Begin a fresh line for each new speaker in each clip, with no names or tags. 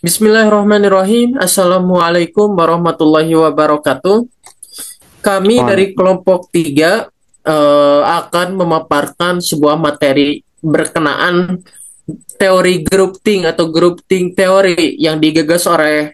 Bismillahirrahmanirrahim. Assalamualaikum warahmatullahi wabarakatuh. Kami
Wah,
dari kelompok 3 akan memaparkan sebuah materi berkenaan teori grouping atau grouping teori yang digagas oleh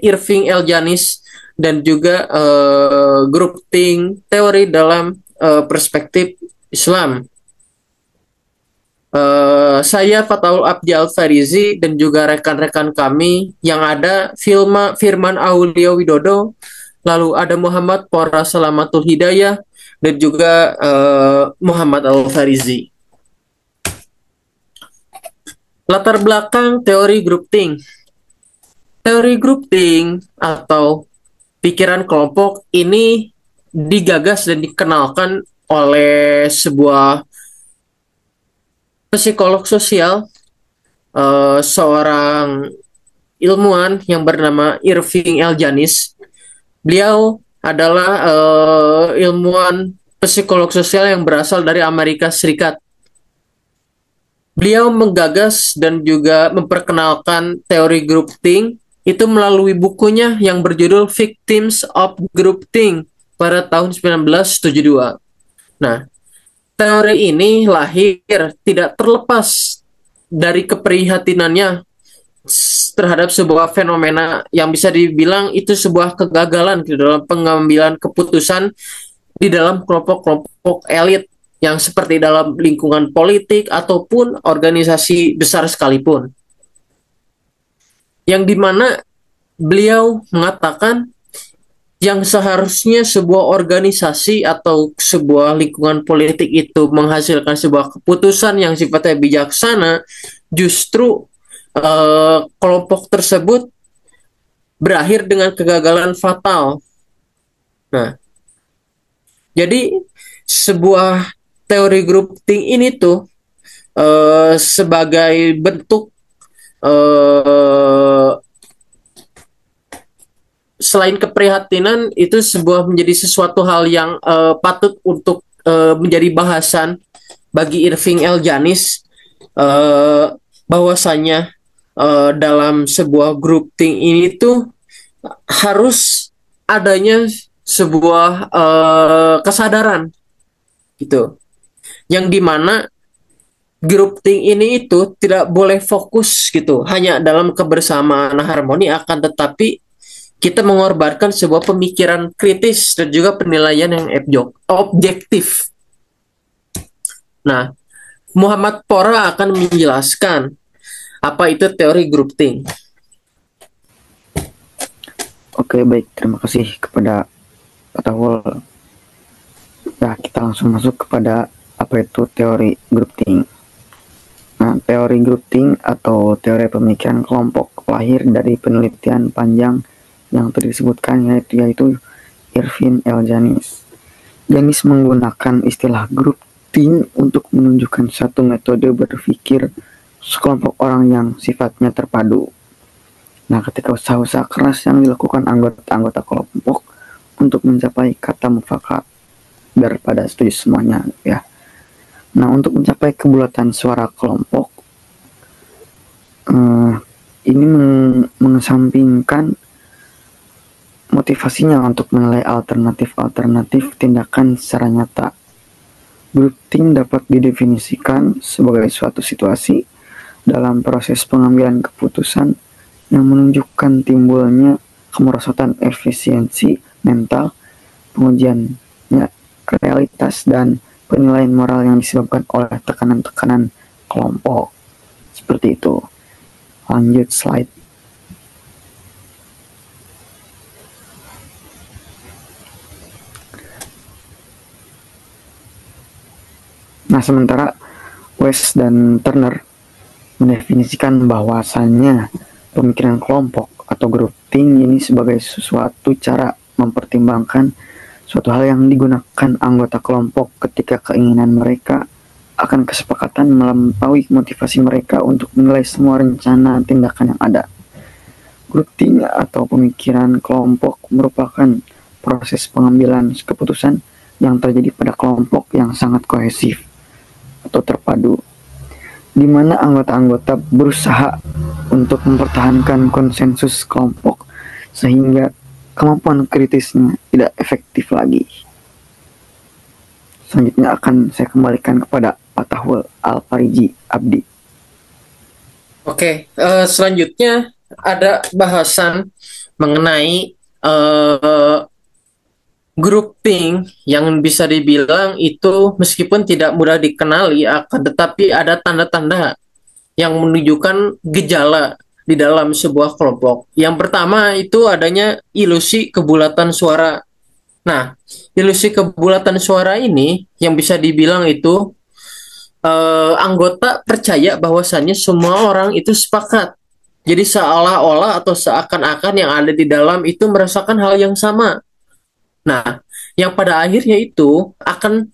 Irving L. Janis dan juga grouping teori dalam perspektif Islam. Saya Fataul Abdi Al-Farizi dan juga rekan-rekan kami yang ada Firman Aulia Widodo, lalu ada Muhammad Pora Salamatul Hidayah dan juga Muhammad Al-Farizi. Latar belakang teori grouping. Teori grouping atau pikiran kelompok ini digagas dan dikenalkan oleh sebuah psikolog sosial, seorang ilmuwan yang bernama Irving L. Janis. Beliau adalah ilmuwan psikolog sosial yang berasal dari Amerika Serikat. Beliau menggagas dan juga memperkenalkan teori grouping itu melalui bukunya yang berjudul Victims of Groupthink pada tahun 1972. Nah, teori ini lahir tidak terlepas dari keprihatinannya terhadap sebuah fenomena yang bisa dibilang itu sebuah kegagalan di dalam pengambilan keputusan di dalam kelompok-kelompok elit yang seperti dalam lingkungan politik ataupun organisasi besar sekalipun. Yang dimana beliau mengatakan yang seharusnya sebuah organisasi atau sebuah lingkungan politik itu menghasilkan sebuah keputusan yang sifatnya bijaksana, justru kelompok tersebut berakhir dengan kegagalan fatal. Nah, jadi sebuah teori grouping ini tuh sebagai bentuk selain keprihatinan itu sebuah menjadi sesuatu hal yang patut untuk menjadi bahasan bagi Irving L. Janis, bahwasanya dalam sebuah grouping ini tuh harus adanya sebuah kesadaran gitu, yang dimana grouping ini itu tidak boleh fokus gitu hanya dalam kebersamaan harmoni, akan tetapi kita mengorbankan sebuah pemikiran kritis dan juga penilaian yang objektif. Nah, Muhammad Pora akan menjelaskan apa itu teori grouping.
oke, baik. Terima kasih kepada Pak Tawul. Ya, kita langsung masuk kepada apa itu teori grouping. Nah, teori grouping atau teori pemikiran kelompok lahir dari penelitian panjang yang tadi disebutkan, yaitu Irving L. Janis. Janis menggunakan istilah grouping untuk menunjukkan satu metode berpikir sekelompok orang yang sifatnya terpadu. Nah, ketika usaha-usaha keras yang dilakukan anggota-anggota kelompok untuk mencapai kata mufakat daripada setuju semuanya, ya. Nah, untuk mencapai kebulatan suara kelompok, ini mengesampingkan motivasinya untuk menilai alternatif tindakan secara nyata. Grouping dapat didefinisikan sebagai suatu situasi dalam proses pengambilan keputusan yang menunjukkan timbulnya kemerosotan efisiensi mental, pengujiannya realitas, dan penilaian moral yang disebabkan oleh tekanan-tekanan kelompok. Seperti itu. Lanjut slide. Nah, sementara West dan Turner mendefinisikan bahwasannya pemikiran kelompok atau grouping ini sebagai suatu cara mempertimbangkan suatu hal yang digunakan anggota kelompok ketika keinginan mereka akan kesepakatan melampaui motivasi mereka untuk menilai semua rencana tindakan yang ada. Grouping atau pemikiran kelompok merupakan proses pengambilan keputusan yang terjadi pada kelompok yang sangat kohesif atau terpadu, di mana anggota-anggota berusaha untuk mempertahankan konsensus kelompok sehingga kemampuan kritisnya tidak efektif lagi. Selanjutnya akan saya kembalikan kepada Pak Tahul Al-Fariji Abdi.
Oke, selanjutnya ada bahasan mengenai grouping yang bisa dibilang itu meskipun tidak mudah dikenali, akan tetapi ada tanda-tanda yang menunjukkan gejala di dalam sebuah kelompok. Yang pertama itu adanya ilusi kebulatan suara. Nah, ilusi kebulatan suara ini yang bisa dibilang itu anggota percaya bahwasannya semua orang itu sepakat. Jadi seolah-olah atau seakan-akan yang ada di dalam itu merasakan hal yang sama. Nah, yang pada akhirnya itu akan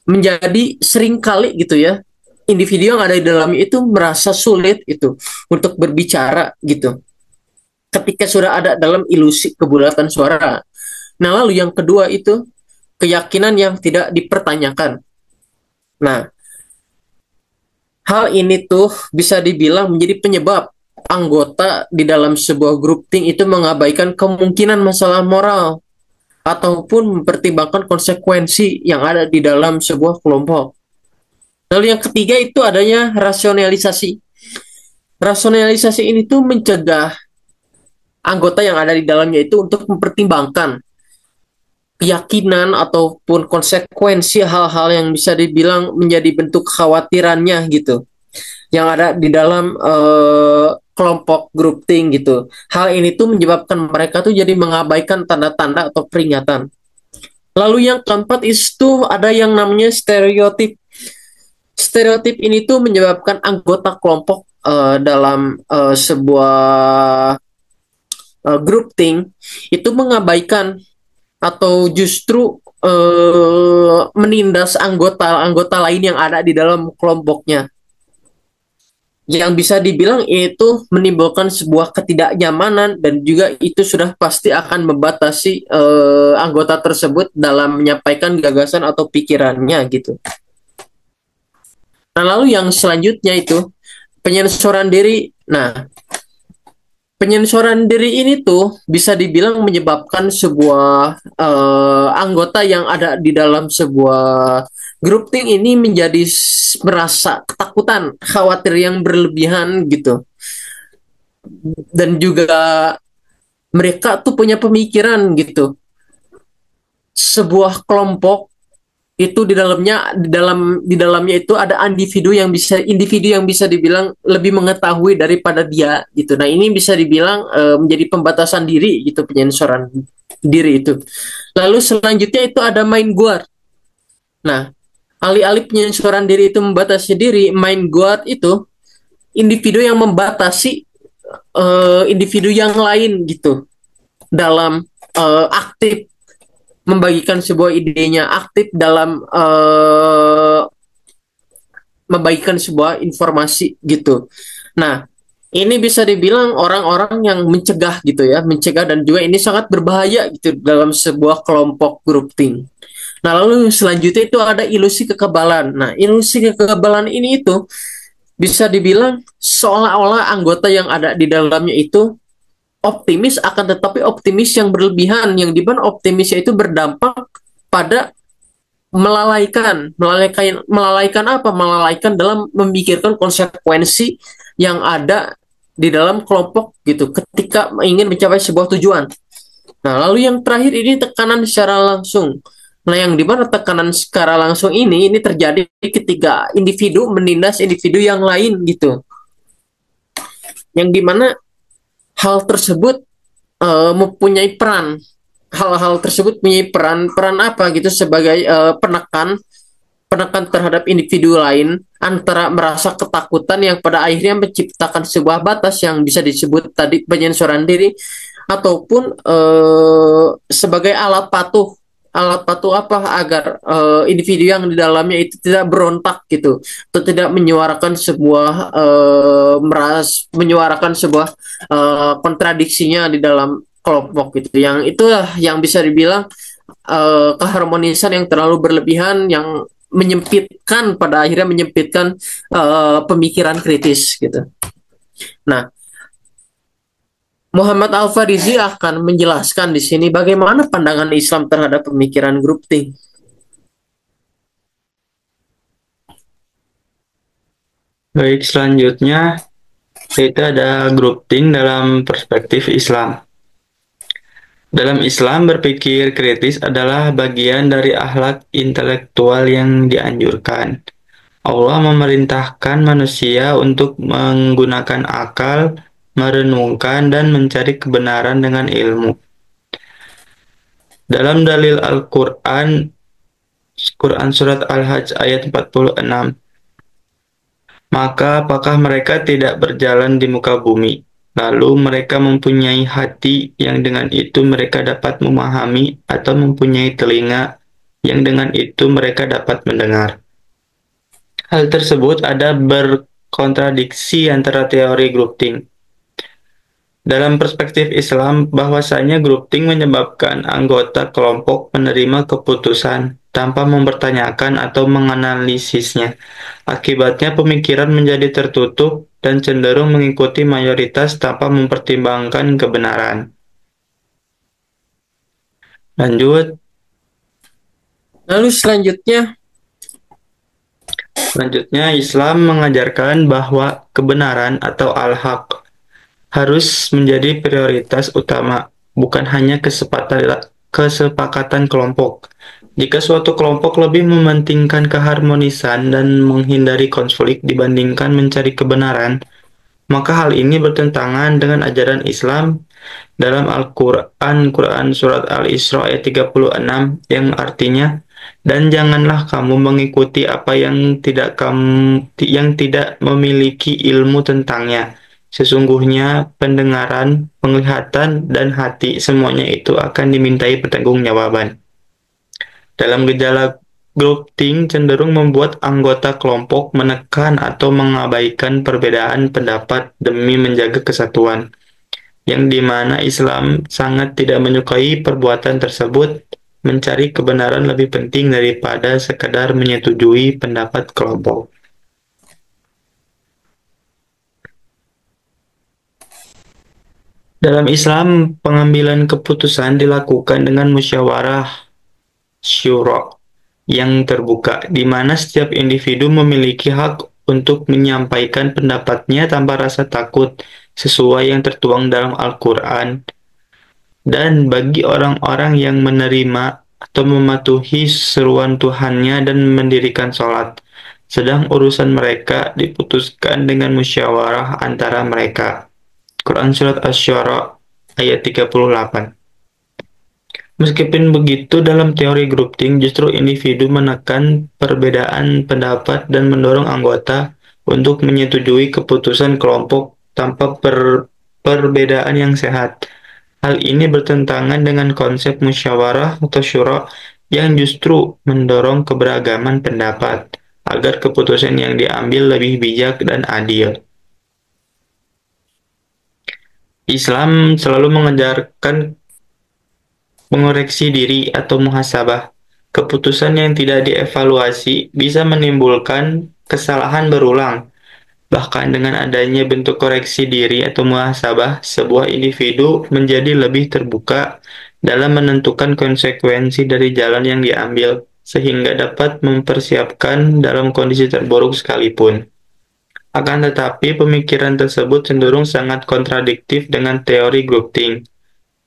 menjadi seringkali gitu ya, individu yang ada di dalamnya itu merasa sulit itu untuk berbicara gitu. Ketika sudah ada dalam ilusi kebulatan suara. Nah, lalu yang kedua itu keyakinan yang tidak dipertanyakan. Nah, hal ini tuh bisa dibilang menjadi penyebab anggota di dalam sebuah grouping itu mengabaikan kemungkinan masalah moral ataupun mempertimbangkan konsekuensi yang ada di dalam sebuah kelompok. Lalu yang ketiga itu adanya rasionalisasi. Rasionalisasi ini tuh mencegah anggota yang ada di dalamnya itu untuk mempertimbangkan keyakinan ataupun konsekuensi hal-hal yang bisa dibilang menjadi bentuk kekhawatirannya gitu yang ada di dalam kelompok grouping gitu. Hal ini tuh menyebabkan mereka tuh jadi mengabaikan tanda-tanda atau peringatan. Lalu yang keempat itu ada yang namanya stereotip. Stereotip ini tuh menyebabkan anggota kelompok dalam sebuah grouping itu mengabaikan atau justru menindas anggota-anggota lain yang ada di dalam kelompoknya. Yang bisa dibilang itu menimbulkan sebuah ketidaknyamanan dan juga itu sudah pasti akan membatasi anggota tersebut dalam menyampaikan gagasan atau pikirannya gitu. Nah, lalu yang selanjutnya itu penyensoran diri. Nah, penyensoran diri ini tuh bisa dibilang menyebabkan sebuah anggota yang ada di dalam sebuah grouping ini menjadi merasa ketakutan, khawatir yang berlebihan gitu. Dan juga mereka tuh punya pemikiran gitu. Sebuah kelompok itu di dalamnya itu ada individu yang bisa dibilang lebih mengetahui daripada dia gitu. Nah, ini bisa dibilang menjadi pembatasan diri gitu, penyensoran diri itu. Lalu selanjutnya itu ada mind guard. Nah, alih-alih penyensoran diri itu membatasi diri, mind guard itu individu yang membatasi individu yang lain gitu dalam aktif membagikan sebuah idenya, aktif dalam membagikan sebuah informasi gitu. Nah, ini bisa dibilang orang-orang yang mencegah gitu ya, mencegah, dan juga ini sangat berbahaya gitu dalam sebuah kelompok grouping. Nah, lalu selanjutnya itu ada ilusi kekebalan. Nah, ilusi kekebalan ini itu bisa dibilang seolah-olah anggota yang ada di dalamnya itu optimis, akan tetapi optimis yang berlebihan, yang di mana optimisnya itu berdampak pada melalaikan apa? Melalaikan dalam memikirkan konsekuensi yang ada di dalam kelompok gitu ketika ingin mencapai sebuah tujuan. Nah, lalu yang terakhir ini tekanan secara langsung. Nah, yang di mana tekanan secara langsung ini terjadi ketika individu menindas individu yang lain gitu. Yang di mana hal tersebut mempunyai peran. Hal-hal tersebut punya peran apa gitu sebagai penekan terhadap individu lain, antara merasa ketakutan yang pada akhirnya menciptakan sebuah batas yang bisa disebut tadi penyensoran diri, ataupun sebagai alat patuh apa agar individu yang di dalamnya itu tidak berontak gitu, atau tidak menyuarakan sebuah kontradiksinya di dalam kelompok gitu. Yang itulah yang bisa dibilang keharmonisan yang terlalu berlebihan yang pada akhirnya menyempitkan pemikiran kritis gitu. Nah, Muhammad Al-Farizi akan menjelaskan di sini bagaimana pandangan Islam terhadap pemikiran groupthink.
Baik, selanjutnya yaitu ada groupthink dalam perspektif Islam. Dalam Islam, berpikir kritis adalah bagian dari akhlak intelektual yang dianjurkan. Allah memerintahkan manusia untuk menggunakan akal, merenungkan, dan mencari kebenaran dengan ilmu. Dalam dalil Al-Quran, Quran Surat Al-Hajj ayat 46, maka apakah mereka tidak berjalan di muka bumi? Lalu mereka mempunyai hati yang dengan itu mereka dapat memahami atau mempunyai telinga yang dengan itu mereka dapat mendengar. Hal tersebut ada berkontradiksi antara teori groupthink. Dalam perspektif Islam, bahwasanya groupthink menyebabkan anggota kelompok menerima keputusan tanpa mempertanyakan atau menganalisisnya. Akibatnya pemikiran menjadi tertutup dan cenderung mengikuti mayoritas tanpa mempertimbangkan kebenaran. Lanjut.
Lalu selanjutnya,
Islam mengajarkan bahwa kebenaran atau al-haq harus menjadi prioritas utama, bukan hanya kesepakatan kelompok. Jika suatu kelompok lebih mementingkan keharmonisan dan menghindari konflik dibandingkan mencari kebenaran, maka hal ini bertentangan dengan ajaran Islam dalam Al-Quran, Quran Surat Al-Isra ayat 36, yang artinya, dan janganlah kamu mengikuti apa yang tidak memiliki ilmu tentangnya. Sesungguhnya pendengaran, penglihatan, dan hati semuanya itu akan dimintai pertanggungjawaban. Dalam gejala groupthink cenderung membuat anggota kelompok menekan atau mengabaikan perbedaan pendapat demi menjaga kesatuan, yang dimana Islam sangat tidak menyukai perbuatan tersebut. Mencari kebenaran lebih penting daripada sekadar menyetujui pendapat kelompok. Dalam Islam, pengambilan keputusan dilakukan dengan musyawarah syura yang terbuka, di mana setiap individu memiliki hak untuk menyampaikan pendapatnya tanpa rasa takut, sesuai yang tertuang dalam Al-Quran. Dan bagi orang-orang yang menerima atau mematuhi seruan Tuhannya dan mendirikan sholat, sedang urusan mereka diputuskan dengan musyawarah antara mereka. Quran Surat Asy-Syu'ara ayat 38. Meskipun begitu, dalam teori groupthink justru individu menekan perbedaan pendapat dan mendorong anggota untuk menyetujui keputusan kelompok tanpa perbedaan yang sehat. Hal ini bertentangan dengan konsep musyawarah atau syura yang justru mendorong keberagaman pendapat agar keputusan yang diambil lebih bijak dan adil. Islam selalu mengajarkan mengoreksi diri atau muhasabah. Keputusan yang tidak dievaluasi bisa menimbulkan kesalahan berulang. Bahkan dengan adanya bentuk koreksi diri atau muhasabah, sebuah individu menjadi lebih terbuka dalam menentukan konsekuensi dari jalan yang diambil, sehingga dapat mempersiapkan dalam kondisi terburuk sekalipun. Akan tetapi, pemikiran tersebut cenderung sangat kontradiktif dengan teori groupthink.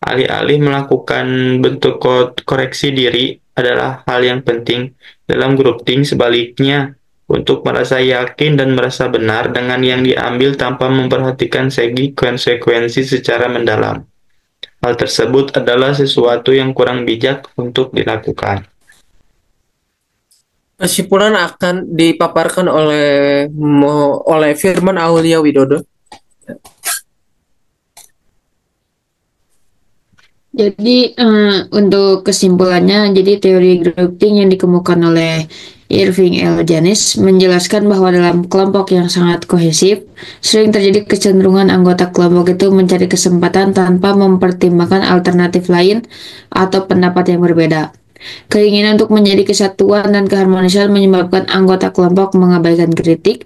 Alih-alih melakukan bentuk koreksi diri adalah hal yang penting dalam groupthink. Sebaliknya, untuk merasa yakin dan merasa benar dengan yang diambil tanpa memperhatikan segi konsekuensi secara mendalam. Hal tersebut adalah sesuatu yang kurang bijak untuk dilakukan.
kesimpulan akan dipaparkan oleh Firman Aulia Widodo.
Jadi untuk kesimpulannya, jadi teori groupthink yang dikemukakan oleh Irving L. Janis menjelaskan bahwa dalam kelompok yang sangat kohesif, sering terjadi kecenderungan anggota kelompok itu mencari kesempatan tanpa mempertimbangkan alternatif lain atau pendapat yang berbeda. Keinginan untuk menjadi kesatuan dan keharmonisan menyebabkan anggota kelompok mengabaikan kritik,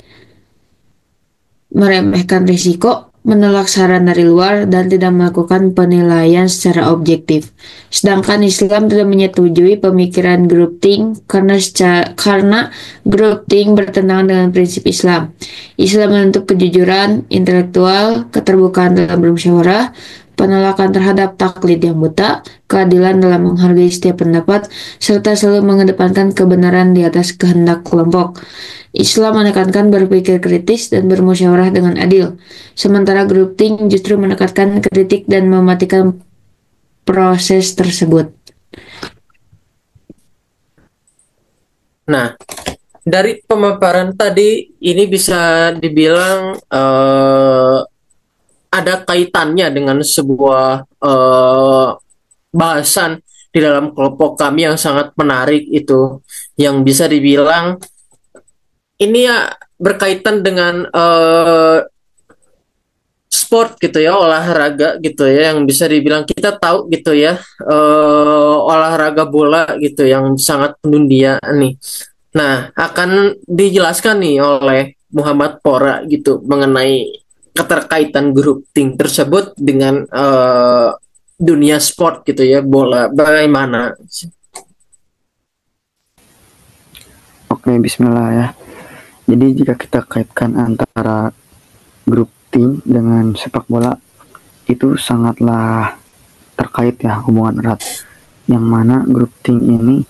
meremehkan risiko, menolak saran dari luar, dan tidak melakukan penilaian secara objektif. Sedangkan Islam tidak menyetujui pemikiran groupthink karena groupthink bertentangan dengan prinsip Islam. Islam menuntut kejujuran intelektual, keterbukaan dalam bermusyawarah, penolakan terhadap taklid yang buta, keadilan dalam menghargai setiap pendapat, serta selalu mengedepankan kebenaran di atas kehendak kelompok. Islam menekankan berpikir kritis dan bermusyawarah dengan adil, sementara groupthink justru menekankan kritik dan mematikan proses tersebut.
Nah, dari pemaparan tadi ini bisa dibilang ada kaitannya dengan sebuah bahasan di dalam kelompok kami yang sangat menarik itu, yang bisa dibilang ini ya berkaitan dengan sport gitu ya, olahraga gitu ya, yang bisa dibilang kita tahu gitu ya, olahraga bola gitu yang sangat mendunia nih. Nah, akan dijelaskan nih oleh Muhammad Pora gitu mengenai keterkaitan groupthink tersebut dengan dunia sport gitu ya, bola. Bagaimana?
Oke, bismillah ya. Jadi jika kita kaitkan antara groupthink dengan sepak bola, itu sangatlah terkait ya, hubungan erat. Yang mana groupthink ini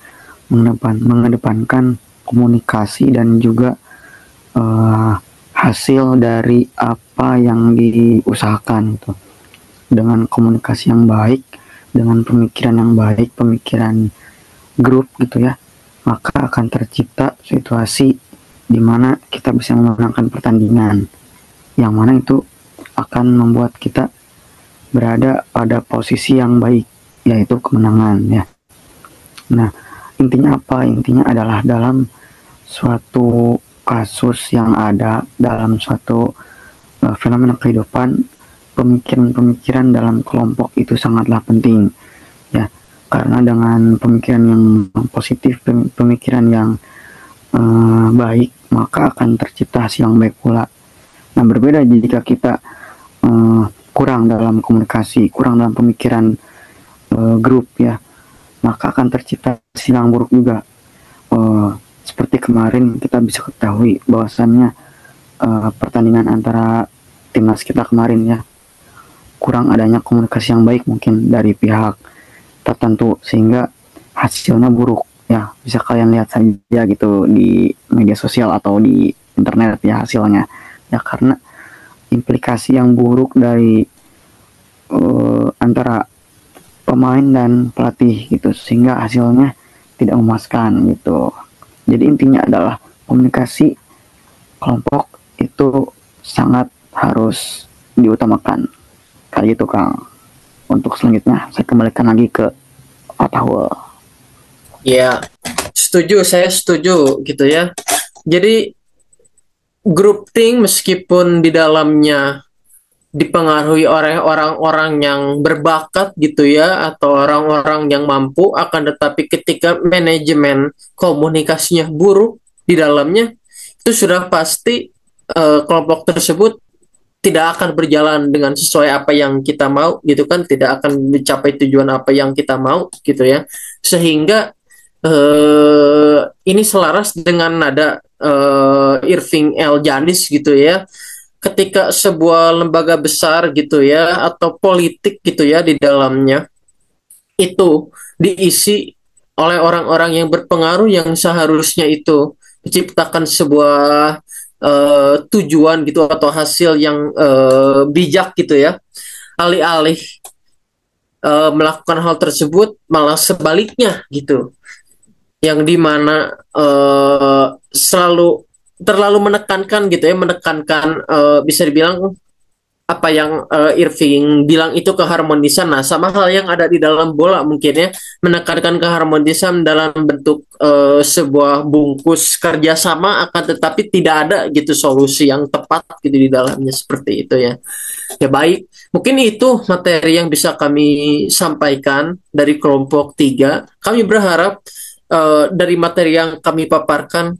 mengedepankan komunikasi dan juga hasil dari apa yang diusahakan itu. Dengan komunikasi yang baik, dengan pemikiran yang baik, pemikiran grup gitu ya, maka akan tercipta situasi di mana kita bisa memenangkan pertandingan, yang mana itu akan membuat kita berada pada posisi yang baik, yaitu kemenangan ya. Nah, intinya apa? Intinya adalah dalam suatu kasus yang ada, dalam suatu fenomena kehidupan, pemikiran-pemikiran dalam kelompok itu sangatlah penting ya, karena dengan pemikiran yang positif, pemikiran yang baik, maka akan tercipta hasil yang baik pula. Nah, berbeda jika kita kurang dalam komunikasi, kurang dalam pemikiran grup ya, maka akan tercipta hasil yang buruk juga. Seperti kemarin kita bisa ketahui bahwasannya pertandingan antara timnas kita kemarin ya, kurang adanya komunikasi yang baik mungkin dari pihak tertentu sehingga hasilnya buruk ya. Bisa kalian lihat saja gitu di media sosial atau di internet ya hasilnya ya, karena implikasi yang buruk dari antara pemain dan pelatih gitu, sehingga hasilnya tidak memuaskan gitu. Jadi intinya adalah komunikasi kelompok itu sangat harus diutamakan. Kayak gitu Kang. Untuk selanjutnya saya kembalikan lagi ke Fatahul.
Ya, saya setuju gitu ya. Jadi groupthink meskipun di dalamnya dipengaruhi oleh orang-orang yang berbakat gitu ya, atau orang-orang yang mampu, akan tetapi ketika manajemen komunikasinya buruk di dalamnya, itu sudah pasti kelompok tersebut tidak akan berjalan dengan sesuai apa yang kita mau gitu kan, tidak akan mencapai tujuan apa yang kita mau gitu ya. Sehingga ini selaras dengan nada Irving L. Janis gitu ya, ketika sebuah lembaga besar gitu ya, atau politik gitu ya, di dalamnya itu diisi oleh orang-orang yang berpengaruh, yang seharusnya itu menciptakan sebuah tujuan gitu atau hasil yang bijak gitu ya, alih-alih melakukan hal tersebut malah sebaliknya gitu, yang dimana selalu terlalu menekankan gitu ya, menekankan bisa dibilang apa yang Irving bilang itu keharmonisan. Nah, sama hal yang ada di dalam bola mungkin ya, menekankan keharmonisan dalam bentuk sebuah bungkus kerjasama, akan tetapi tidak ada gitu solusi yang tepat gitu di dalamnya, seperti itu ya. Ya baik, mungkin itu materi yang bisa kami sampaikan dari kelompok 3. Kami berharap dari materi yang kami paparkan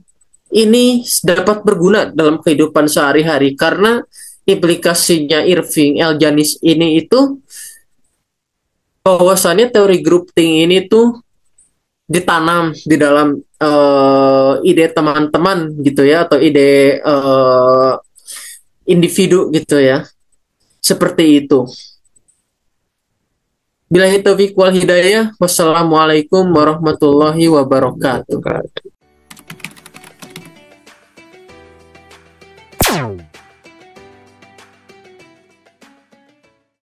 ini dapat berguna dalam kehidupan sehari-hari, karena implikasinya Irving L. Janis ini itu bahwasannya teori groupthink ini tuh ditanam di dalam ide teman-teman gitu ya, atau ide individu gitu ya, seperti itu. Billahi taufiq wal hidayah. Wassalamualaikum warahmatullahi wabarakatuh.